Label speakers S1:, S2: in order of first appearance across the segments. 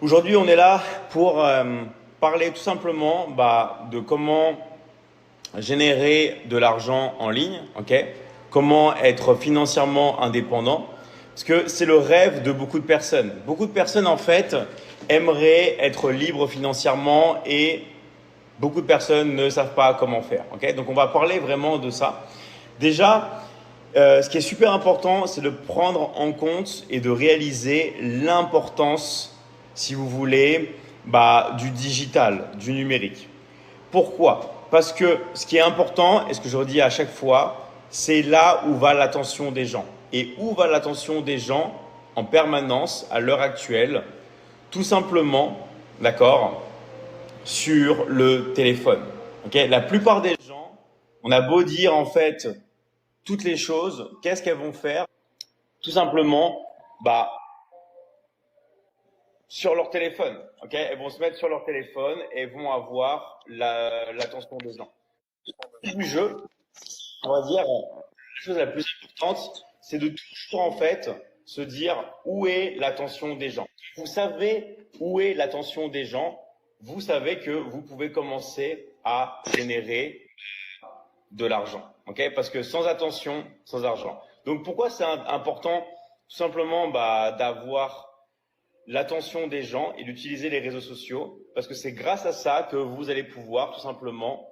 S1: Aujourd'hui, on est là pour parler tout simplement de comment générer de l'argent en ligne, ok? Comment être financièrement indépendant, parce que c'est le rêve de beaucoup de personnes. Beaucoup de personnes, en fait, aimeraient être libres financièrement et beaucoup de personnes ne savent pas comment faire, ok? Donc, on va parler vraiment de ça. Déjà, ce qui est super important, c'est de prendre en compte et de réaliser l'importance, si vous voulez, du digital, du numérique. Pourquoi? Parce que ce qui est important, et ce que je redis à chaque fois, c'est là où va l'attention des gens. Et où va l'attention des gens en permanence à l'heure actuelle? Tout simplement, d'accord, sur le téléphone. Ok. La plupart des gens, on a beau dire en fait toutes les choses, qu'est-ce qu'elles vont faire? Tout simplement, bah, sur leur téléphone. Ok, elles vont se mettre sur leur téléphone et vont avoir l'attention des gens. Du jeu, on va dire, la chose la plus importante, c'est de toujours en fait se dire où est l'attention des gens. Vous savez où est l'attention des gens, vous savez que vous pouvez commencer à générer de l'argent. Ok, parce que sans attention, sans argent. Donc pourquoi c'est important tout simplement d'avoir l'attention des gens et d'utiliser les réseaux sociaux, parce que c'est grâce à ça que vous allez pouvoir tout simplement,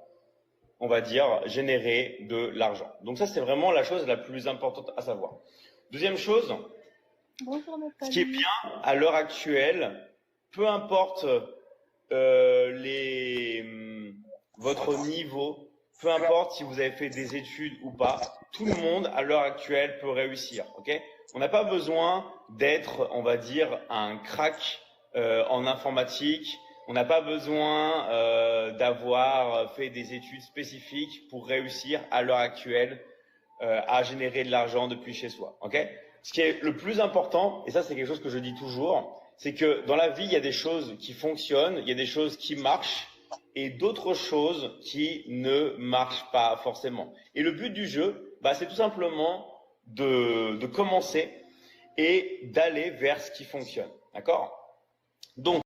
S1: on va dire, générer de l'argent. Donc ça, c'est vraiment la chose la plus importante à savoir. Deuxième chose,
S2: Bonjour
S1: ce qui est
S2: Nathalie.
S1: bien à l'heure actuelle, peu importe votre niveau, peu importe si vous avez fait des études ou pas, tout le monde à l'heure actuelle peut réussir. Ok? On n'a pas besoin d'être, on va dire, un crack en informatique. On n'a pas besoin d'avoir fait des études spécifiques pour réussir à l'heure actuelle à générer de l'argent depuis chez soi. Ok? Ce qui est le plus important, et ça c'est quelque chose que je dis toujours, c'est que dans la vie, il y a des choses qui fonctionnent, il y a des choses qui marchent et d'autres choses qui ne marchent pas forcément. Et le but du jeu, c'est tout simplement de commencer et d'aller vers ce qui fonctionne. D'accord? Donc,